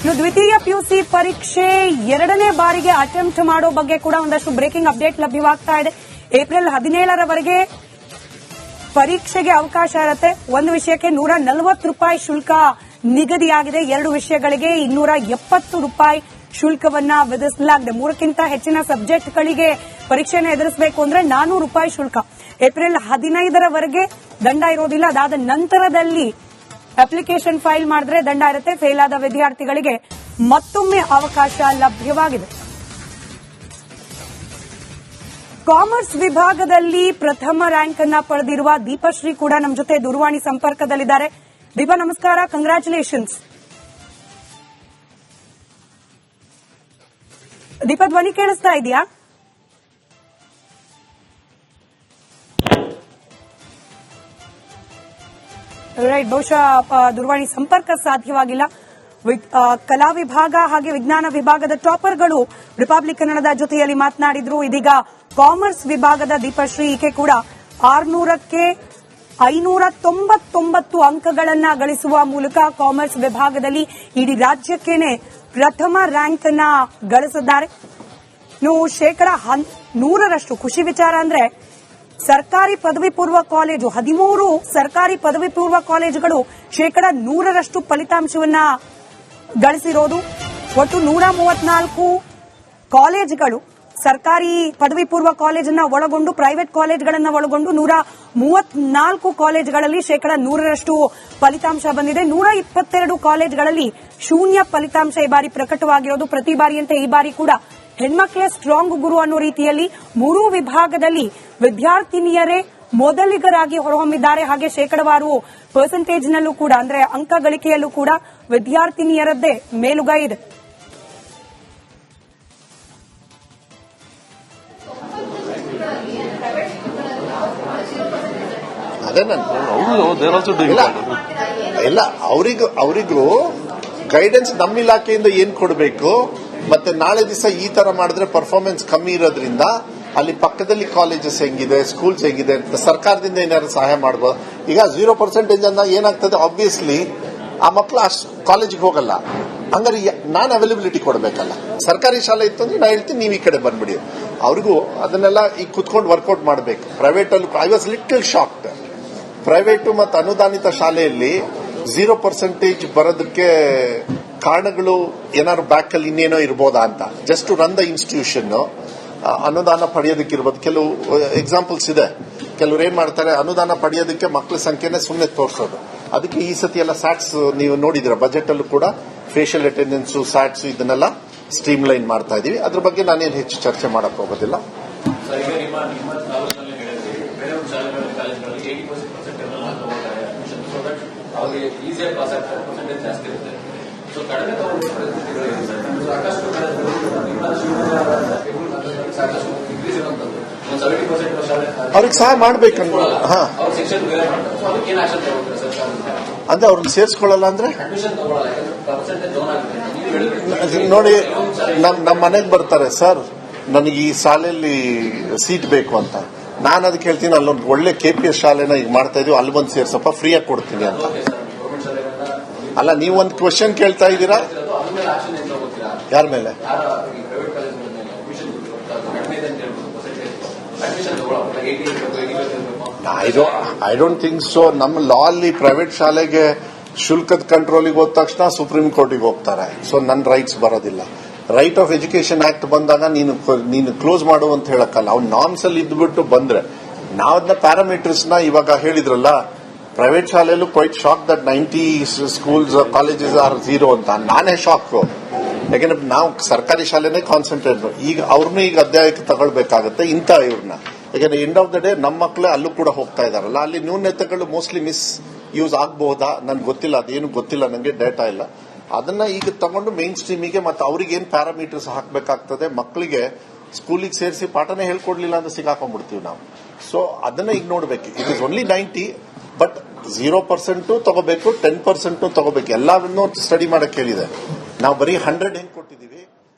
ದ್ವಿತೀಯ ಪಿಯುಸಿ ಪರೀಕ್ಷೆ ಎರಡನೇ ಬಾರಿಗೆ ಅಟೆಂಪ್ಟ್ ಮಾಡೋ ಬಗ್ಗೆ ಕೂಡ ಒಂದಷ್ಟು ಬ್ರೇಕಿಂಗ್ ಅಪ್ಡೇಟ್ ಲಭ್ಯವಾಗ್ತಾ ಇದೆ. ಏಪ್ರಿಲ್ 17ರವರೆಗೆ ಪರೀಕ್ಷೆಗೆ ಅವಕಾಶ ಇರುತ್ತೆ. ಒಂದು ವಿಷಯಕ್ಕೆ ₹140 ಶುಲ್ಕ ನಿಗದಿಯಾಗಿದೆ. 2 ವಿಷಯಗಳಿಗೆ ₹270 ಶುಲ್ಕವನ್ನ ವಿಧಿಸಲಾಗಿದೆ. 3ಕ್ಕಿಂತ ಹೆಚ್ಚಿನ ಸಬ್ಜೆಕ್ಟ್ಗಳಿಗೆ ಪರೀಕ್ಷೆಯನ್ನು ಎದುರಿಸಬೇಕು ಅಂದ್ರೆ ₹400 ಶುಲ್ಕ. ಏಪ್ರಿಲ್ 15ರವರೆಗೆ ದಂಡ ಇರೋದಿಲ್ಲ. ಅದಾದ ನಂತರದಲ್ಲಿ ಅಪ್ಲಿಕೇಶನ್ ಫೈಲ್ ಮಾಡಿದ್ರೆ ದಂಡ ಇರುತ್ತೆ. ಫೇಲ್ ಆದ ವಿದ್ಯಾರ್ಥಿಗಳಿಗೆ ಮತ್ತೊಮ್ಮೆ ಅವಕಾಶ ಲಭ್ಯವಾಗಿದೆ. ಕಾಮರ್ಸ್ ವಿಭಾಗದಲ್ಲಿ ಪ್ರಥಮ ರ್ಯಾಂಕ್ ಅನ್ನ ಪಡೆದಿರುವ ದೀಪಶ್ರೀ ಕೂಡ ನಮ್ಮ ಜೊತೆ ದೂರವಾಣಿ ಸಂಪರ್ಕದಲ್ಲಿದ್ದಾರೆ. ದೀಪ, ನಮಸ್ಕಾರ, ಕಂಗ್ರಾಚುಲೇಷನ್ಸ್. ದೀಪ, ಧ್ವನಿ ಕೇಳಿಸ್ತಾ ಇದೆಯಾ? ರೈಟ್, ಬಹುಶಃ ದೂರವಾಣಿ ಸಂಪರ್ಕ ಸಾಧ್ಯವಾಗಿಲ್ಲ. ಕಲಾ ವಿಭಾಗ ಹಾಗೆ ವಿಜ್ಞಾನ ವಿಭಾಗದ ಟಾಪರ್ಗಳು ರಿಪಬ್ಲಿಕ್ ಕನ್ನಡದ ಜೊತೆಯಲ್ಲಿ ಮಾತನಾಡಿದ್ರು. ಇದೀಗ ಕಾಮರ್ಸ್ ವಿಭಾಗದ ದೀಪಶ್ರೀ ಈಕೆ ಕೂಡ 600ಕ್ಕೆ 599 ಅಂಕಗಳನ್ನ ಗಳಿಸುವ ಮೂಲಕ ಕಾಮರ್ಸ್ ವಿಭಾಗದಲ್ಲಿ ಇಡೀ ರಾಜ್ಯಕ್ಕೇನೆ ಪ್ರಥಮ ರ್ಯಾಂಕ್ ಅನ್ನ ಗಳಿಸಿದ್ದಾರೆ. ಶೇಕಡ100ರಷ್ಟು ಖುಷಿ ವಿಚಾರ ಅಂದ್ರೆ ಸರ್ಕಾರಿ ಪದವಿ ಪೂರ್ವ ಕಾಲೇಜು 13 ಸರ್ಕಾರಿ ಪದವಿ ಪೂರ್ವ ಕಾಲೇಜುಗಳು ಶೇಕಡ100ರಷ್ಟು ಫಲಿತಾಂಶವನ್ನ ಗಳಿಸಿರೋದು. ಒಟ್ಟು 134 ಕಾಲೇಜುಗಳು ಸರ್ಕಾರಿ ಪದವಿ ಪೂರ್ವ ಕಾಲೇಜನ್ನ ಒಳಗೊಂಡು ಪ್ರೈವೇಟ್ ಕಾಲೇಜುಗಳನ್ನ ಒಳಗೊಂಡು 134 ಕಾಲೇಜುಗಳಲ್ಲಿ ಶೇಕಡ100ರಷ್ಟು ಫಲಿತಾಂಶ ಬಂದಿದೆ. 122 ಕಾಲೇಜುಗಳಲ್ಲಿ ಶೂನ್ಯ ಫಲಿತಾಂಶ ಈ ಬಾರಿ ಪ್ರಕಟವಾಗಿರೋದು. ಪ್ರತಿ ಬಾರಿಯಂತೆ ಈ ಬಾರಿ ಕೂಡ ಹೆಣ್ಮಕ್ಳೇ ಸ್ಟ್ರಾಂಗ್ ಗುರು ಅನ್ನೋ ರೀತಿಯಲ್ಲಿ 3 ವಿಭಾಗದಲ್ಲಿ ವಿದ್ಯಾರ್ಥಿನಿಯರೇ ಮೊದಲಿಗರಾಗಿ ಹೊರಹೊಮ್ಮಿದ್ದಾರೆ. ಹಾಗೆ ಶೇಕಡವಾರು ಪರ್ಸೆಂಟೇಜ್ನಲ್ಲೂ ಕೂಡ ಅಂದ್ರೆ ಅಂಕ ಗಳಿಕೆಯಲ್ಲೂ ಕೂಡ ವಿದ್ಯಾರ್ಥಿನಿಯರದ್ದೇ ಮೇಲುಗೈ ಇದೆ. ಇಲ್ಲ, ಅವರಿಗೂ ಗೈಡೆನ್ಸ್ ನಮ್ಮ ಇಲಾಖೆಯಿಂದ ಏನ್ ಕೊಡಬೇಕು, ಮತ್ತೆ ನಾಳೆ ದಿವಸ ಈ ತರ ಮಾಡಿದ್ರೆ ಪರ್ಫಾರ್ಮೆನ್ಸ್ ಕಮ್ಮಿ ಇರೋದ್ರಿಂದ ಅಲ್ಲಿ ಪಕ್ಕದಲ್ಲಿ ಕಾಲೇಜಸ್ ಹೆಂಗಿದೆ, ಸ್ಕೂಲ್ಸ್ ಹೆಂಗಿದೆ ಅಂತ ಸರ್ಕಾರದಿಂದ ಏನಾದ್ರು ಸಹಾಯ ಮಾಡಬಹುದು. ಈಗ 0% ಅಂದ ಏನಾಗ್ತದೆ, ಆಬ್ವಿಯಸ್ಲಿ ಆ ಮಕ್ಕಳು ಅಷ್ಟು ಕಾಲೇಜಿಗೆ ಹೋಗಲ್ಲ. ಹಂಗಾರೆ ನಾನು ಅವೈಲಬಿಲಿಟಿ ಕೊಡಬೇಕಲ್ಲ. ಸರ್ಕಾರಿ ಶಾಲೆ ಇತ್ತು ಅಂದ್ರೆ ನಾ ಹೇಳ್ತೀನಿ, ನೀವು ಈ ಕಡೆ ಬಂದ್ಬಿಡಿ. ಅವ್ರಿಗೂ ಅದನ್ನೆಲ್ಲ ಈಗ ಕುತ್ಕೊಂಡು ವರ್ಕೌಟ್ ಮಾಡಬೇಕು. ಪ್ರೈವೇಟ್ ಅಲ್ಲಿ I was little shocked. Private ಮತ್ತು ಅನುದಾನಿತ ಶಾಲೆಯಲ್ಲಿ 0% ಬರೋದಕ್ಕೆ ಕಾರಣಗಳು ಏನಾದ್ರು ಬ್ಯಾಕ್ ಅಲ್ಲಿ ಇನ್ನೇನೋ ಇರ್ಬೋದಾ ಅಂತ. Just to run the institution ಅನುದಾನ ಪಡೆಯೋದಕ್ಕಿರ್ಬೋದು. ಕೆಲವು ಎಕ್ಸಾಂಪಲ್ಸ್ ಇದೆ. ಕೆಲವರು ಏನ್ ಮಾಡ್ತಾರೆ, ಅನುದಾನ ಪಡೆಯೋದಕ್ಕೆ ಮಕ್ಕಳ ಸಂಖ್ಯೆನೇ ಸುಮ್ಮನೆ ತೋರಿಸೋದು. ಅದಕ್ಕೆ ಈ ಸತಿ ಎಲ್ಲ ಸ್ಯಾಟ್ಸ್ ನೀವು ನೋಡಿದ್ರ, ಬಜೆಟ್ ಅಲ್ಲೂ ಕೂಡ ಫೇಶಿಯಲ್ ಅಟೆಂಡೆನ್ಸ್ ಸ್ಯಾಟ್ಸ್ ಇದನ್ನೆಲ್ಲ ಸ್ಟ್ರೀಮ್ ಲೈನ್ ಮಾಡ್ತಾ ಇದೀವಿ. ಅದ್ರ ಬಗ್ಗೆ ನಾನೇನು ಹೆಚ್ಚು ಚರ್ಚೆ ಮಾಡಕ್ ಹೋಗೋದಿಲ್ಲ. ಅವ್ರಿಗೆ ಸಹಾಯ ಮಾಡ್ಬೇಕಂದ್ರೆ ಅಂದ್ರೆ ಅವ್ರನ್ನ ಸೇರಿಸ್ಕೊಳ್ಳಲ್ಲ ಅಂದ್ರೆ ನೋಡಿ, ನಮ್ಮ ಮನೆಗೆ ಬರ್ತಾರೆ, ಸರ್ ನನಗೆ ಈ ಶಾಲೆಯಲ್ಲಿ ಸೀಟ್ ಬೇಕು ಅಂತ. ನಾನು ಅದಕ್ಕೆ ಹೇಳ್ತೀನಿ, ಅಲ್ಲೊಂದು ಒಳ್ಳೆ KPS ಶಾಲೆನ ಈಗ ಮಾಡ್ತಾ ಇದೀವಿ, ಅಲ್ಲಿ ಬಂದು ಸೇರ್ಸಪ್ಪ, ಫ್ರೀಯಾಗಿ ಕೊಡ್ತೀನಿ ಅಂತ. ಅಲ್ಲ, ನೀವು ಒಂದು ಕ್ವಶನ್ ಕೇಳ್ತಾ ಇದ್ದೀರಾ, ಯಾರ ಮೇಲೆ? I don't think so. ನಮ್ಮ ಲಾ ಅಲ್ಲಿ ಪ್ರೈವೇಟ್ ಶಾಲೆಗೆ ಶುಲ್ಕದ ಕಂಟ್ರೋಲಿಗೆ ಹೋದ ತಕ್ಷಣ ಸುಪ್ರೀಂ ಕೋರ್ಟಿಗೆ ಹೋಗ್ತಾರೆ. ಸೊ ನನ್ನ ರೈಟ್ಸ್ ಬರೋದಿಲ್ಲ. ರೈಟ್ ಆಫ್ ಎಜುಕೇಶನ್ ಆಕ್ಟ್ ಬಂದಾಗ ನೀನು ಕ್ಲೋಸ್ ಮಾಡು ಅಂತ ಹೇಳಕ್ಕಲ್ಲ. ಅವ್ನು ನಾರ್ಮ್ಸ್ ಅಲ್ಲಿ ಇದ್ಬಿಟ್ಟು ಬಂದ್ರೆ ನಾವು ಅದನ್ನ ಪ್ಯಾರಾಮೀಟರ್ಸ್ ನ ಇವಾಗ ಹೇಳಿದ್ರಲ್ಲ, ಪ್ರೈವೇಟ್ ಶಾಲೆಯಲ್ಲೂ quite shock that 90 schools colleges are 0 ಅಂತ. ನಾನೇ ಶಾಕ್. ಯಾಕಂದ್ರೆ ನಾವು ಸರ್ಕಾರಿ ಶಾಲೆನೇ ಕಾನ್ಸಂಟ್ರೇಟ್. ಈಗ ಅವ್ರನ್ನೂ ಈಗ ಅಧ್ಯಾಯಕ್ಕೆ ತಗೊಳ್ಬೇಕಾಗತ್ತೆ ಇಂಥ ಇವ್ರನ್ನ. ಯಾಕಂದ್ರೆ ಎಂಡ್ ಆಫ್ ದ ಡೇ ನಮ್ಮ ಮಕ್ಕಳೇ ಅಲ್ಲೂ ಕೂಡ ಹೋಗ್ತಾ ಇದಾರಲ್ಲ, ಅಲ್ಲಿ ನ್ಯೂನತೆಗಳು ಮೋಸ್ಟ್ಲಿ ಮಿಸ್ ಯೂಸ್ ಆಗಬಹುದಾ ನನ್ಗೆ ಗೊತ್ತಿಲ್ಲ. ಅದೇನು ಗೊತ್ತಿಲ್ಲ, ನಂಗೆ ಡೇಟಾ ಇಲ್ಲ. ಅದನ್ನ ಈಗ ತಗೊಂಡು ಮೇನ್ ಸ್ಟ್ರೀಮಿಗೆ ಮತ್ತೆ ಅವ್ರಿಗೆ ಏನ್ ಪ್ಯಾರಾಮೀಟರ್ಸ್ ಹಾಕಬೇಕಾಗ್ತದೆ, ಮಕ್ಕಳಿಗೆ ಸ್ಕೂಲಿಗೆ ಸೇರಿಸಿ ಪಾಠನೇ ಹೇಳ್ಕೊಡ್ಲಿಲ್ಲ ಅಂದ್ರೆ ಸಿಗಾಕೊಂಡ್ಬಿಡ್ತೀವಿ ನಾವು. ಸೊ ಅದನ್ನ ಈಗ ನೋಡ್ಬೇಕು. ಇಟ್ ಇಸ್ ಓನ್ಲಿ 90, ಬಟ್ 0% ತಗೋಬೇಕು, 10% ತಗೋಬೇಕು. ಎಲ್ಲಾನು ಸ್ಟಡಿ ಮಾಡಕ್ ಹೇಳಿದೆ. ನಾವು ಬರೀ 100 ಹೆಂಗ್ ಕೊಟ್ಟಿದೀವಿ,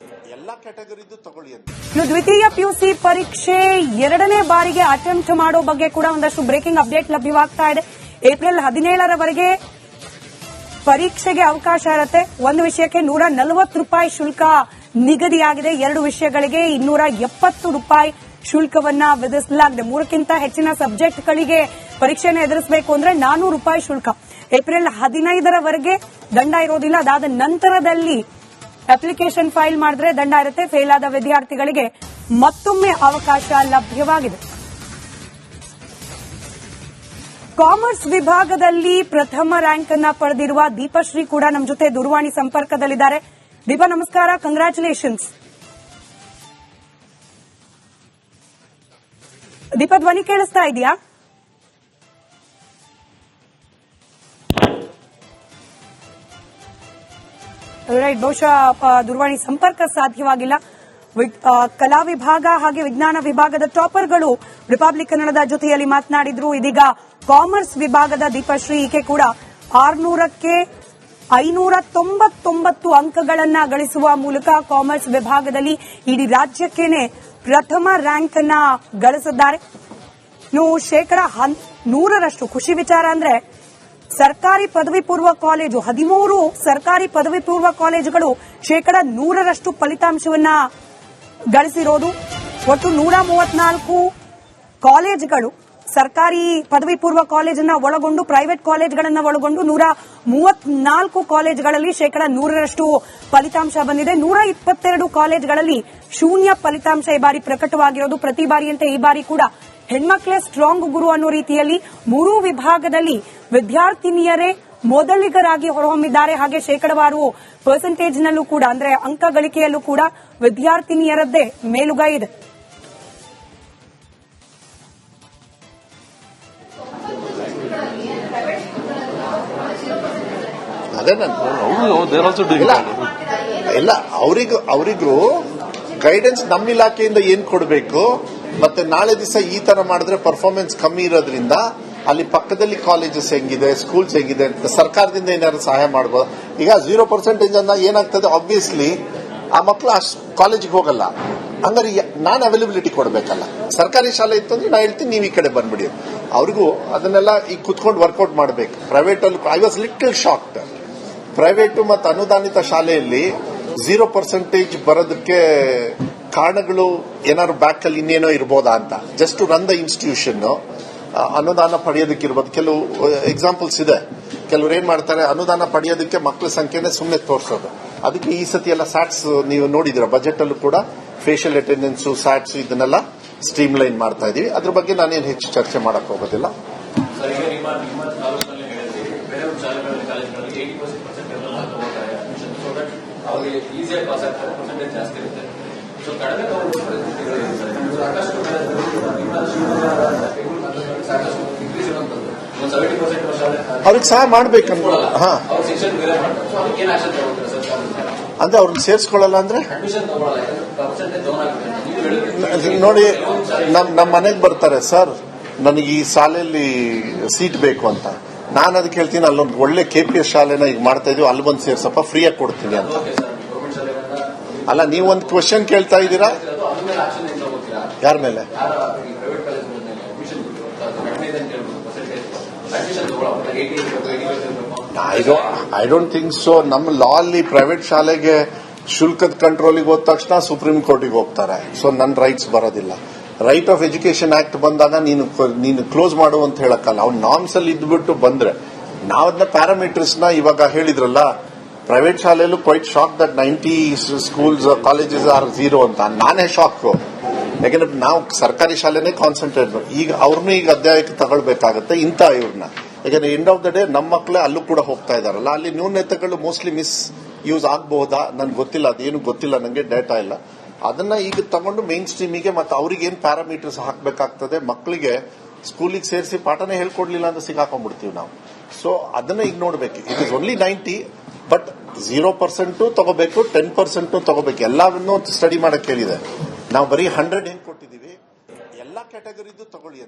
ಎಲ್ಲಾ ಕ್ಯಾಟಗರಿದು ತಗೊಳ್ಳಿ ಅಂತ. ದ್ವಿತೀಯ ಪಿಯುಸಿ ಪರೀಕ್ಷೆ ಎರಡನೇ ಬಾರಿಗೆ ಅಟೆಂಪ್ಟ್ ಮಾಡೋ ಬಗ್ಗೆ ಕೂಡ ಒಂದಷ್ಟು ಬ್ರೇಕಿಂಗ್ ಅಪ್ಡೇಟ್ ಲಭ್ಯವಾಗ್ತಾ ಇದೆ. ಏಪ್ರಿಲ್ 17ರವರೆಗೆ ಪರೀಕ್ಷೆಗೆ ಅವಕಾಶ ಇರುತ್ತೆ. ಒಂದು ವಿಷಯಕ್ಕೆ 140 ರೂಪಾಯಿ ಶುಲ್ಕ ನಿಗದಿಯಾಗಿದೆ. 2 ವಿಷಯಗಳಿಗೆ 270 ರೂಪಾಯಿ ಶುಲ್ಕವನ್ನ ವಿಧಿಸಲಾಗಿದೆ. 3ಕ್ಕಿಂತ ಹೆಚ್ಚಿನ ಸಬ್ಜೆಕ್ಟ್ಗಳಿಗೆ ಪರೀಕ್ಷೆಯನ್ನು ಎದುರಿಸಬೇಕು ಅಂದ್ರೆ 400 ರೂಪಾಯಿ ಶುಲ್ಕ. ಏಪ್ರಿಲ್ 15ರವರೆಗೆ ದಂಡ ಇರೋದಿಲ್ಲ. ಅದಾದ ನಂತರದಲ್ಲಿ ಅಪ್ಲಿಕೇಶನ್ ಫೈಲ್ ಮಾಡಿದ್ರೆ ದಂಡ ಇರುತ್ತೆ. ಫೇಲ್ ಆದ ವಿದ್ಯಾರ್ಥಿಗಳಿಗೆ ಮತ್ತೊಮ್ಮೆ ಅವಕಾಶ ಲಭ್ಯವಾಗಿದೆ. ಕಾಮರ್ಸ್ ವಿಭಾಗದಲ್ಲಿ ಪ್ರಥಮ ರ್ಯಾಂಕ್ ಅನ್ನ ಪಡೆದಿರುವ ದೀಪಶ್ರೀ ಕೂಡ ನಮ್ಮ ಜೊತೆ ದೂರವಾಣಿ ಸಂಪರ್ಕದಲ್ಲಿದ್ದಾರೆ. ದೀಪ, ನಮಸ್ಕಾರ, ಕಂಗ್ರಾಚುಲೇಷನ್ಸ್. ದೀಪ, ಧ್ವನಿ ಕೇಳಿಸ್ತಾ ಇದೆಯಾ? ರೈಟ್, ಬಹುಶಃ ದೂರವಾಣಿ ಸಂಪರ್ಕ ಸಾಧ್ಯವಾಗಿಲ್ಲ. ಕಲಾ ವಿಭಾಗ ಹಾಗೆ ವಿಜ್ಞಾನ ವಿಭಾಗದ ಟಾಪರ್ಗಳು ರಿಪಬ್ಲಿಕ್ ಕನ್ನಡದ ಜೊತೆಯಲ್ಲಿ ಮಾತನಾಡಿದ್ರು. ಇದೀಗ ಕಾಮರ್ಸ್ ವಿಭಾಗದ ದೀಪಶ್ರೀ ಈಕೆ ಕೂಡ 600ಕ್ಕೆ 599 ಅಂಕಗಳನ್ನ ಗಳಿಸುವ ಮೂಲಕ ಕಾಮರ್ಸ್ ವಿಭಾಗದಲ್ಲಿ ಇಡೀ ರಾಜ್ಯಕ್ಕೇನೆ ಪ್ರಥಮ ರ್ಯಾಂಕ್ ಅನ್ನ ಗಳಿಸಿದ್ದಾರೆ. ಇನ್ನು 100% ಖುಷಿ ವಿಚಾರ ಅಂದ್ರೆ ಸರ್ಕಾರಿ ಪದವಿ ಪೂರ್ವ ಕಾಲೇಜು 13 ಸರ್ಕಾರಿ ಪದವಿ ಪೂರ್ವ ಕಾಲೇಜುಗಳು 100% ಫಲಿತಾಂಶವನ್ನ ಗಳಿಸಿರೋದು. ಒಟ್ಟು 134 ಕಾಲೇಜುಗಳು ಸರ್ಕಾರಿ ಪದವಿ ಪೂರ್ವ ಕಾಲೇಜನ್ನ ಒಳಗೊಂಡು ಪ್ರೈವೇಟ್ ಕಾಲೇಜುಗಳನ್ನ ಒಳಗೊಂಡು 134 ಕಾಲೇಜುಗಳಲ್ಲಿ 100% ಫಲಿತಾಂಶ ಬಂದಿದೆ. 122 ಕಾಲೇಜುಗಳಲ್ಲಿ ಶೂನ್ಯ ಫಲಿತಾಂಶ ಈ ಬಾರಿ ಪ್ರಕಟವಾಗಿರೋದು. ಪ್ರತಿ ಬಾರಿಯಂತೆ ಈ ಬಾರಿ ಕೂಡ ಹೆಣ್ಮಕ್ಳೇ ಸ್ಟ್ರಾಂಗ್ ಗುರು ಅನ್ನೋ ರೀತಿಯಲ್ಲಿ 3 ವಿಭಾಗದಲ್ಲಿ ವಿದ್ಯಾರ್ಥಿನಿಯರೇ ಮೊದಲಿಗರಾಗಿ ಹೊರಹೊಮ್ಮಿದ್ದಾರೆ. ಹಾಗೆ ಶೇಕಡವಾರು ಪರ್ಸೆಂಟೇಜ್ನಲ್ಲೂ ಕೂಡ ಅಂದ್ರೆ ಅಂಕ ಗಳಿಕೆಯಲ್ಲೂ ಕೂಡ ವಿದ್ಯಾರ್ಥಿನಿಯರದ್ದೇ ಮೇಲುಗೈ ಇದೆ. ಇಲ್ಲ, ಅವರಿಗೂ ಗೈಡೆನ್ಸ್ ನಮ್ಮ ಇಲಾಖೆಯಿಂದ ಏನ್ ಕೊಡಬೇಕು, ಮತ್ತೆ ನಾಳೆ ದಿವಸ ಈ ತರ ಮಾಡಿದ್ರೆ ಪರ್ಫಾರ್ಮೆನ್ಸ್ ಕಮ್ಮಿ ಇರೋದ್ರಿಂದ ಅಲ್ಲಿ ಪಕ್ಕದಲ್ಲಿ ಕಾಲೇಜಸ್ ಹೆಂಗಿದೆ, ಸ್ಕೂಲ್ಸ್ ಹೆಂಗಿದೆ ಅಂತ ಸರ್ಕಾರದಿಂದ ಏನಾದ್ರು ಸಹಾಯ ಮಾಡಬಹುದು. ಈಗ 0% ಅನ್ನ ಏನಾಗ್ತದೆ, ಆಬ್ವಿಯಸ್ಲಿ ಆ ಮಕ್ಕಳು ಆ ಕಾಲೇಜಿಗೆ ಹೋಗಲ್ಲ. ಹಂಗಾರೆ ನಾನು ಅವೈಲಬಿಲಿಟಿ ಕೊಡಬೇಕಲ್ಲ. ಸರ್ಕಾರಿ ಶಾಲೆ ಇತ್ತು ಅಂದ್ರೆ ನಾ ಹೇಳ್ತೀನಿ, ನೀವು ಈ ಕಡೆ ಬಂದ್ಬಿಡಿ. ಅವ್ರಿಗೂ ಅದನ್ನೆಲ್ಲ ಈಗ ಕುತ್ಕೊಂಡು ವರ್ಕೌಟ್ ಮಾಡಬೇಕು. ಪ್ರೈವೇಟ್ ಅಲ್ಲಿ I was little shocked. Private ಮತ್ತು ಅನುದಾನಿತ ಶಾಲೆಯಲ್ಲಿ 0% ಬರೋದಕ್ಕೆ ಕಾರಣಗಳು ಏನಾದ್ರು ಬ್ಯಾಕ್ ಅಲ್ಲಿ ಇನ್ನೇನೋ ಇರ್ಬೋದಾ ಅಂತ. Just to run the institution ಅನುದಾನ ಪಡೆಯೋದಕ್ಕಿರ್ಬೋದು. ಕೆಲವು ಎಕ್ಸಾಂಪಲ್ಸ್ ಇದೆ. ಕೆಲವರು ಏನ್ ಮಾಡ್ತಾರೆ, ಅನುದಾನ ಪಡೆಯೋದಕ್ಕೆ ಮಕ್ಕಳ ಸಂಖ್ಯೆನೇ ಸುಮ್ಮನೆ ತೋರಿಸೋದು. ಅದಕ್ಕೆ ಈ ಸತಿ ಎಲ್ಲ ಸ್ಯಾಟ್ಸ್ ನೀವು ನೋಡಿದಿರ, ಬಜೆಟ್ ಅಲ್ಲೂ ಕೂಡ ಫೇಶಿಯಲ್ ಅಟೆಂಡೆನ್ಸ್, ಸ್ಯಾಟ್ಸ್ ಇದನ್ನೆಲ್ಲ ಸ್ಟ್ರೀಮ್ ಲೈನ್ ಮಾಡ್ತಾ ಇದೀವಿ. ಅದ್ರ ಬಗ್ಗೆ ನಾನೇನು ಹೆಚ್ಚು ಚರ್ಚೆ ಮಾಡಕ್ ಹೋಗೋದಿಲ್ಲ. ಅವ್ರಿಗೆ ಸಹಾಯ ಮಾಡ್ಬೇಕಂದ್ರೆ ಅಂದ್ರೆ ಅವ್ರನ್ನ ಸೇರಿಸ್ಕೊಳ್ಳಲ್ಲ ಅಂದ್ರೆ ನೋಡಿ, ನಮ್ಮ ಮನೆಗೆ ಬರ್ತಾರೆ, ಸರ್ ನನಗೆ ಈ ಶಾಲೆಯಲ್ಲಿ ಸೀಟ್ ಬೇಕು ಅಂತ. ನಾನು ಅದಕ್ಕೆ ಹೇಳ್ತೀನಿ, ಅಲ್ಲೊಂದು ಒಳ್ಳೆ KPS ಶಾಲೆನ ಈಗ ಮಾಡ್ತಾ ಇದೀವಿ, ಅಲ್ಲಿ ಬಂದು ಸೇರ್ಸಪ್ಪ, ಫ್ರೀಯಾಗಿ ಕೊಡ್ತೀನಿ ಅಂತ. ಅಲ್ಲ, ನೀವೊಂದು ಕ್ವಶನ್ ಕೇಳ್ತಾ ಇದ್ದೀರಾ, ಯಾರ ಮೇಲೆ? I don't think so. ನಮ್ಮ ಲಾ ಅಲ್ಲಿ ಪ್ರೈವೇಟ್ ಶಾಲೆಗೆ ಶುಲ್ಕದ ಕಂಟ್ರೋಲಿಗೆ ಹೋದ ತಕ್ಷಣ ಸುಪ್ರೀಂ ಕೋರ್ಟಿಗೆ ಹೋಗ್ತಾರೆ. ಸೊ ನನ್ನ ರೈಟ್ಸ್ ಬರೋದಿಲ್ಲ. ರೈಟ್ ಆಫ್ ಎಜುಕೇಶನ್ ಆಕ್ಟ್ ಬಂದಾಗ ನೀನು ಕ್ಲೋಸ್ ಮಾಡು ಅಂತ ಹೇಳಕ್ಕಲ್ಲ. ಅವ್ನು ನಾರ್ಮ್ಸ್ ಅಲ್ಲಿ ಇದ್ಬಿಟ್ಟು ಬಂದ್ರೆ ನಾವದನ್ನ ಪ್ಯಾರಾಮೀಟರ್ಸ್ ನ ಇವಾಗ ಹೇಳಿದ್ರಲ್ಲ, ಪ್ರೈವೇಟ್ ಶಾಲೆಯಲ್ಲೂ quite shock that 90 schools colleges are 0 ಅಂತ. ನಾನೇ ಶಾಕ್. ಯಾಕಂದ್ರೆ ನಾವು ಸರ್ಕಾರಿ ಶಾಲೆನೇ ಕಾನ್ಸಂಟ್ರೇಟ್ ಮಾಡಿ ಈಗ ಅವ್ರನ್ನೂ ಈಗ ಅಧ್ಯಾಯಕ್ಕೆ ತಗೊಳ್ಬೇಕಾಗತ್ತೆ ಇಂಥ ಇವ್ರನ್ನ. ಯಾಕಂದ್ರೆ ಎಂಡ್ ಆಫ್ ದ ಡೇ ನಮ್ಮ ಮಕ್ಕಳೇ ಅಲ್ಲೂ ಕೂಡ ಹೋಗ್ತಾ ಇದಾರಲ್ಲ, ಅಲ್ಲಿ ನ್ಯೂನತೆಗಳು ಮೋಸ್ಟ್ಲಿ ಮಿಸ್ ಯೂಸ್ ಆಗಬಹುದಾ ನನ್ಗೆ ಗೊತ್ತಿಲ್ಲ. ಅದೇನು ಗೊತ್ತಿಲ್ಲ, ನಂಗೆ ಡೇಟಾ ಇಲ್ಲ. ಅದನ್ನ ಈಗ ತಗೊಂಡು ಮೇನ್ ಸ್ಟ್ರೀಮಿಗೆ ಮತ್ತೆ ಅವ್ರಿಗೆ ಏನ್ ಪ್ಯಾರಾಮೀಟರ್ಸ್ ಹಾಕಬೇಕಾಗ್ತದೆ, ಮಕ್ಕಳಿಗೆ ಸ್ಕೂಲಿಗೆ ಸೇರಿಸಿ ಪಾಠನೇ ಹೇಳ್ಕೊಡ್ಲಿಲ್ಲ ಅಂತ ಸಿಗಾಕೊಂಡ್ಬಿಡ್ತೀವಿ ನಾವು. ಸೊ ಅದನ್ನ ಈಗ ನೋಡ್ಬೇಕು. ಇಟ್ ಇಸ್ ಓನ್ಲಿ 90, ಬಟ್ 0% ತಗೋಬೇಕು, 10% ತಗೋಬೇಕು. ಎಲ್ಲವನ್ನೂ ಸ್ಟಡಿ ಮಾಡಕ್ ಹೇಳಿದೆ. ನಾವು ಬರೀ 100 ಹೆಂಗ್ ಕೊಟ್ಟಿದೀವಿ, ಎಲ್ಲಾ ಕ್ಯಾಟಗರಿದು ತಗೊಳ್ಳಿ.